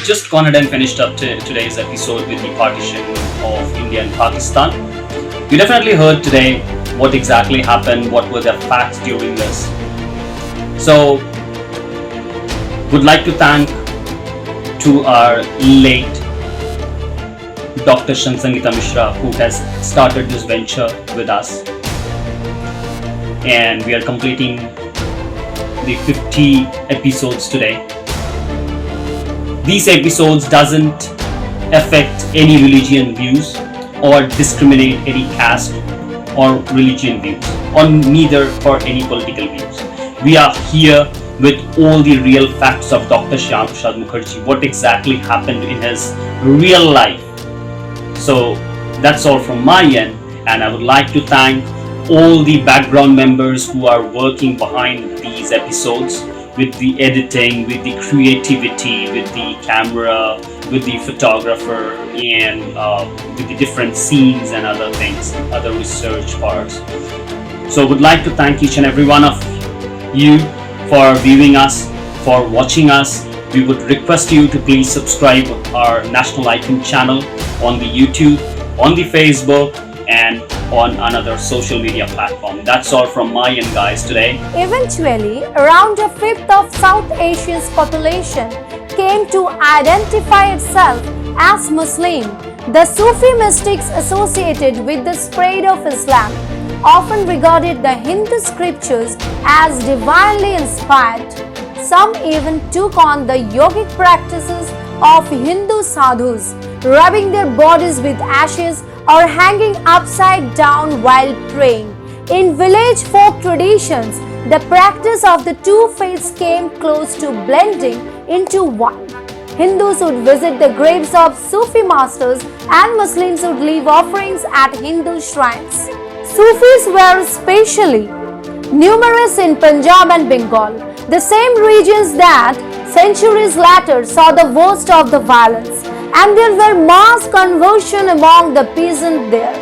just gone ahead and finished up today's episode with the partition of India and Pakistan. You definitely heard today what exactly happened, what were the facts during this. So, would like to thank to our late Dr. Sangita Mishra, who has started this venture with us, and we are completing the 50 episodes today. These episodes doesn't affect any religion views or discriminate any caste or religion views, or neither for any political views. We are here with all the real facts of Dr. Shyama Prasad Mukherjee, what exactly happened in his real life. So that's all from my end, and I would like to thank all the background members who are working behind these episodes with the editing, with the creativity, with the camera, with the photographer, and with the different scenes and other things, other research parts. So would like to thank each and every one of you for viewing us, for watching us. We would request you to please subscribe our National Icon channel on the YouTube, on the Facebook, and on another social media platform. That's all from my end, guys, today. Eventually, around a fifth of South Asia's population came to identify itself as Muslim. The Sufi mystics associated with the spread of Islam often regarded the Hindu scriptures as divinely inspired. Some even took on the yogic practices of Hindu sadhus, rubbing their bodies with ashes or hanging upside down while praying. In village folk traditions, the practice of the two faiths came close to blending into one. Hindus would visit the graves of Sufi masters and Muslims would leave offerings at Hindu shrines. Sufis were especially numerous in Punjab and Bengal, the same regions that centuries later saw the worst of the violence, and there were mass conversion among the peasants there.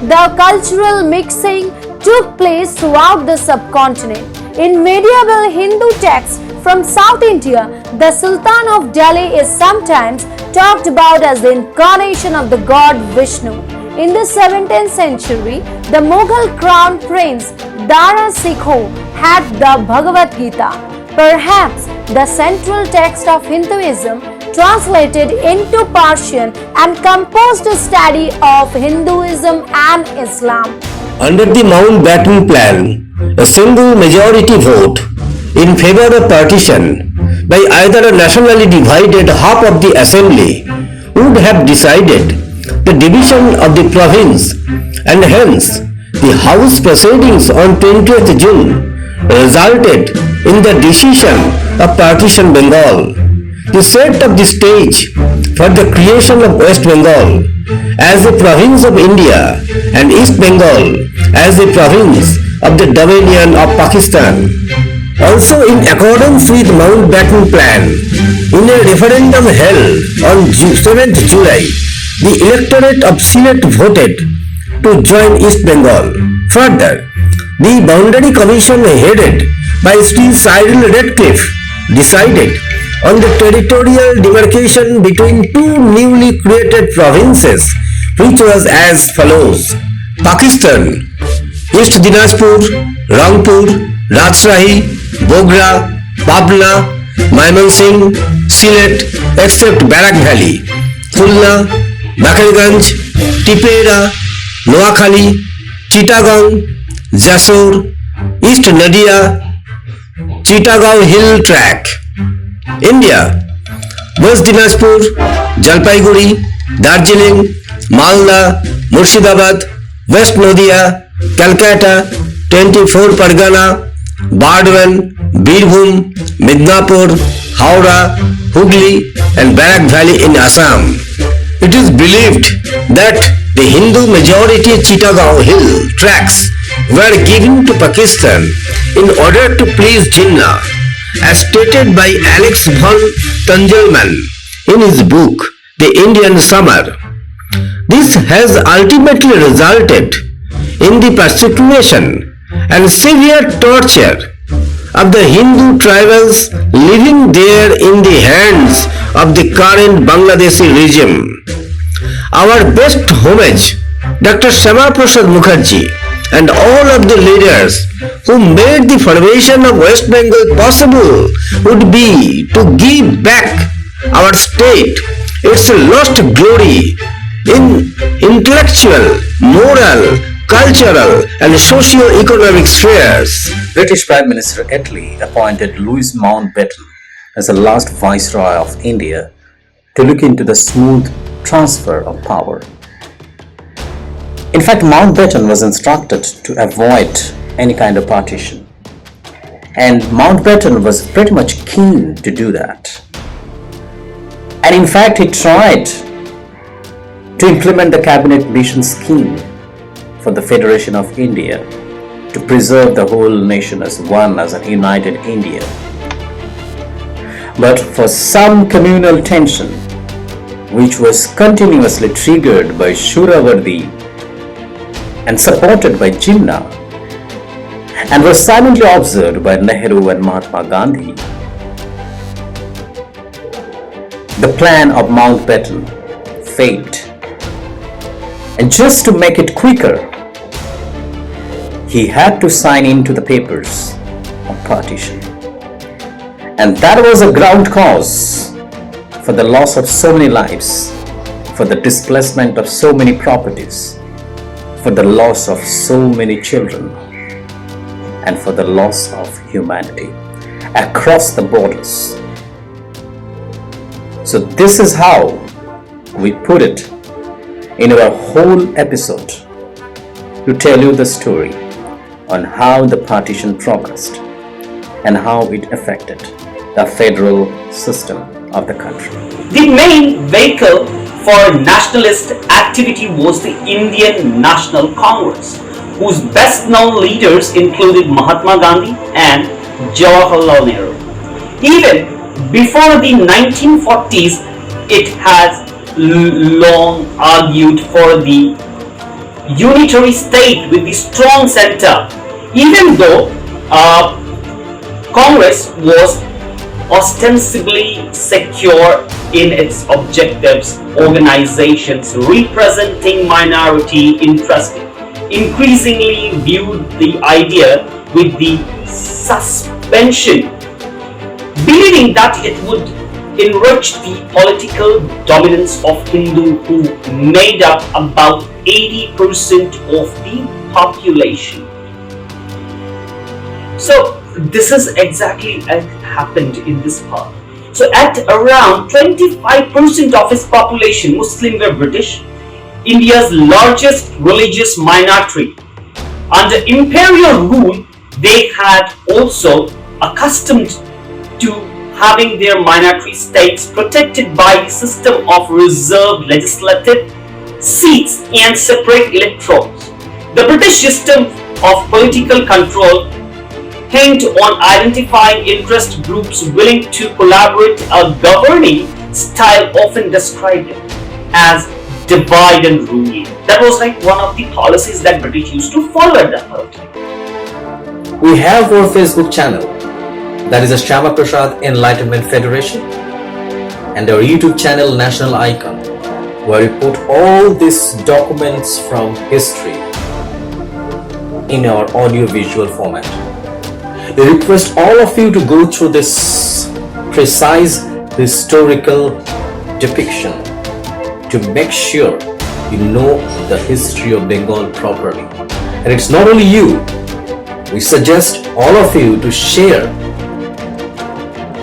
The cultural mixing took place throughout the subcontinent. In medieval Hindu texts from South India, the Sultan of Delhi is sometimes talked about as the incarnation of the god Vishnu. In the 17th century, the Mughal crown prince Dara Sikho had the Bhagavad Gita, perhaps the central text of Hinduism, translated into Persian and composed a study of Hinduism and Islam. Under the Mountbatten Plan, a single majority vote in favor of partition by either a nationally divided half of the assembly would have decided the division of the province, and hence the House proceedings on 20th June resulted in the decision of Partition Bengal. The set of the stage for the creation of West Bengal as a province of India and East Bengal as a province of the Dominion of Pakistan. Also in accordance with Mountbatten Plan, in a referendum held on 7th July, the electorate of Sylhet voted to join East Bengal. Further, the Boundary Commission headed by Sri Cyril Redcliffe decided on the territorial demarcation between two newly created provinces, which was as follows: Pakistan, East Dinajpur, Rangpur, Rajshahi, Bogra, Pabna, Mymensingh, Sylhet, except Barak Valley, Khulna, Bakariganj, Tipera, Noakhali, Chittagong, Jessore, East Nadia, Chittagong Hill Track. India, West Dinajpur, Jalpaiguri, Darjeeling, Malda, Murshidabad, West Nadia, Calcutta, 24 Pargana, Bardwan, Birbhum, Midnapur, Howrah, Hooghly and Barak Valley in Assam. It is believed that the Hindu majority Chittagong Hill tracts were given to Pakistan in order to please Jinnah, as stated by Alex von Tungelman in his book The Indian Summer. This has ultimately resulted in the persecution and severe torture of the Hindu tribals living there in the hands of the current Bangladeshi regime. Our best homage, Dr. Shyama Prasad Mukherjee and all of the leaders who made the formation of West Bengal possible would be to give back our state its lost glory in intellectual, moral, cultural and socio-economic spheres. British Prime Minister Attlee appointed Louis Mountbatten as the last Viceroy of India to look into the smooth transfer of power. In fact, Mountbatten was instructed to avoid any kind of partition, and Mountbatten was pretty much keen to do that. And in fact, he tried to implement the cabinet mission scheme for the Federation of India to preserve the whole nation as one, as a united India. But for some communal tension, which was continuously triggered by Shuravardi and supported by Jinnah, and was silently observed by Nehru and Mahatma Gandhi, the plan of Mountbatten failed. And just to make it quicker, he had to sign into the papers of partition. And that was a ground cause for the loss of so many lives, for the displacement of so many properties, for the loss of so many children, and for the loss of humanity across the borders. So this is how we put it in our whole episode to tell you the story on how the partition progressed and how it affected the federal system of the country. The main vehicle for nationalist activity was the Indian National Congress, whose best known leaders included Mahatma Gandhi and Jawaharlal Nehru. Even before the 1940s, it has long argued for the unitary state with the strong center, even though Congress was ostensibly secure in its objectives. Organizations representing minority interests increasingly viewed the idea with the suspension, believing that it would enrich the political dominance of Hindu, who made up about 80% of the population. So this is exactly what happened in this part. So at around 25% of its population, Muslims were British, India's largest religious minority. Under imperial rule, they had also accustomed to having their minority states protected by the system of reserved legislative seats and separate electorates. The British system of political control hinged on identifying interest groups willing to collaborate. A governing style often described as divide and rule. That was like one of the policies that British used to follow at that time. We have our Facebook channel, that is a Shyama Prasad Enlightenment Federation, and our YouTube channel National Icon, where we put all these documents from history in our audio-visual format. We request all of you to go through this precise historical depiction to make sure you know the history of Bengal properly. And it's not only you, we suggest all of you to share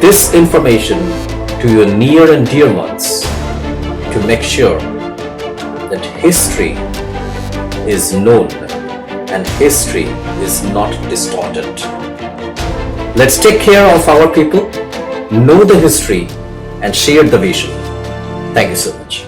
this information to your near and dear ones to make sure that history is known and history is not distorted. Let's take care of our people, know the history, and share the vision. Thank you so much.